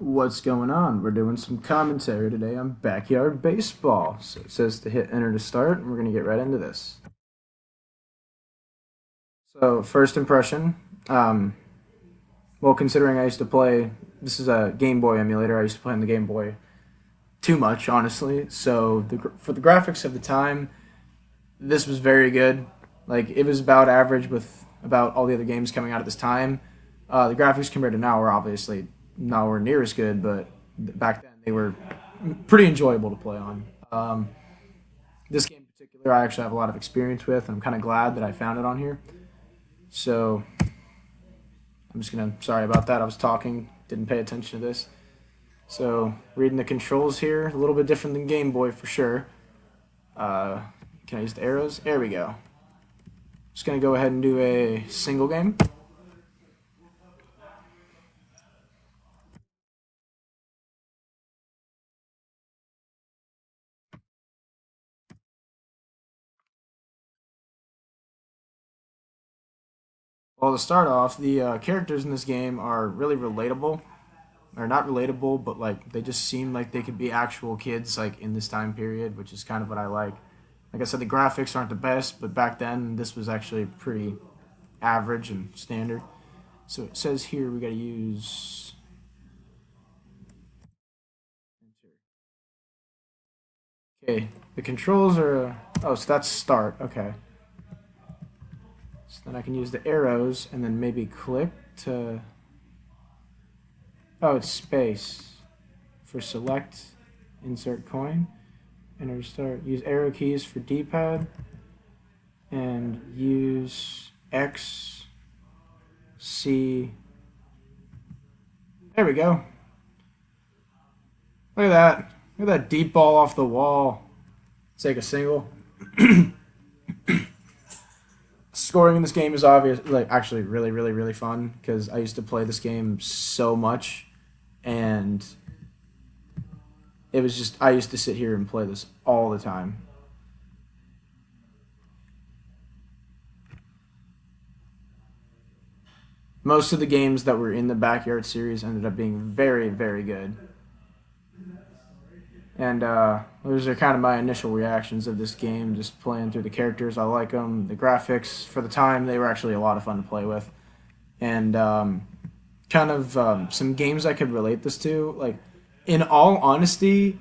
What's going on? We're doing some commentary today on Backyard Baseball. So it says to hit enter to start, and we're going to get right into this. So, first impression, um, well, considering I used to play, this is a Game Boy emulator, I used to play on the Game Boy too much, honestly. So, for the graphics of the time, this was very good. Like, it was about average with about all the other games coming out at this time. The graphics compared to now are obviously nowhere near as good, but back then they were pretty enjoyable to play on. This game in particular, I actually have a lot of experience with, and I'm kind of glad that I found it on here. So I'm just gonna. Sorry about that. I was talking, didn't pay attention to this. So reading the controls here, a little bit different than Game Boy for sure. Can I use the arrows? There we go. Just gonna go ahead and do a single game. Well, to start off, the characters in this game are really relatable. Or not relatable, but like they just seem like they could be actual kids like in this time period, which is kind of what I like. Like I said, the graphics aren't the best, but back then this was actually pretty average and standard. So it says here we got to use. Okay, the controls are. Oh, so that's start. Okay. So then I can use the arrows and then maybe click to. Oh, it's space for select, insert coin, enter start. Use arrow keys for D-pad, and use X, C. There we go. Look at that. Look at that deep ball off the wall. Take a single. Scoring in this game is obvious, like actually really fun because I used to play this game so much, and it was just I used to sit here and play this all the time. Most of the games that were in the Backyard series ended up being very good. And those are kind of my initial reactions of this game, just playing through the characters. I like them. The graphics, for the time, they were actually a lot of fun to play with. And kind of some games I could relate this to. Like, in all honesty,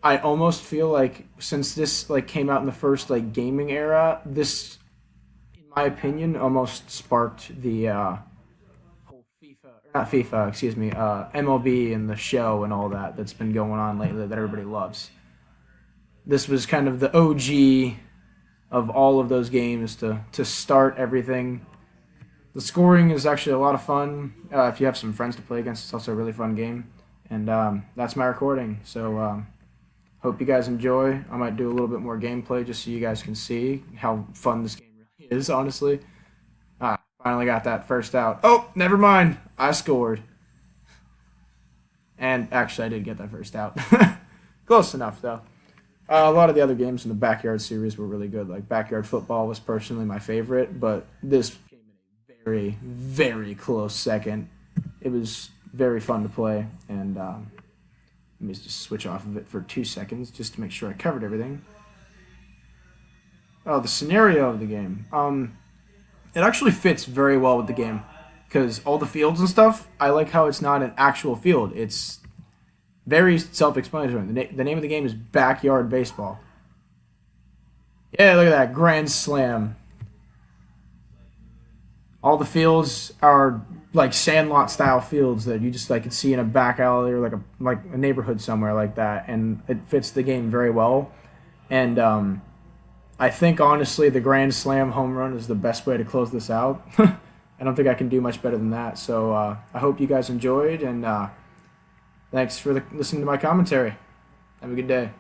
I almost feel like since this like came out in the first like gaming era, this, in my opinion, almost sparked the whole FIFA, or not FIFA, excuse me, MLB and the show and all that that's been going on lately that everybody loves. This was kind of the OG of all of those games to start everything. The scoring is actually a lot of fun. If you have some friends to play against, it's also a really fun game. And that's my recording. So hope you guys enjoy. I might do a little bit more gameplay just so you guys can see how fun this game really is, honestly. Finally got that first out. Oh, never mind. I scored. And actually, I did get that first out. Close enough, though. A lot of the other games in the Backyard series were really good. Like Backyard Football was personally my favorite, but this came in a very close second. It was very fun to play, and let me just switch off of it for 2 seconds just to make sure I covered everything. Oh, the scenario of the game. It actually fits very well with the game because all the fields and stuff, I like how it's not an actual field. It's very self-explanatory. The name of the game is Backyard Baseball. Yeah, look at that. Grand Slam. All the fields are like Sandlot style fields that you just like could see in a back alley or like a neighborhood somewhere like that, and it fits the game very well. And I think honestly the Grand Slam home run is the best way to close this out. I don't think I can do much better than that. So I hope you guys enjoyed, and thanks for listening to my commentary. Have a good day.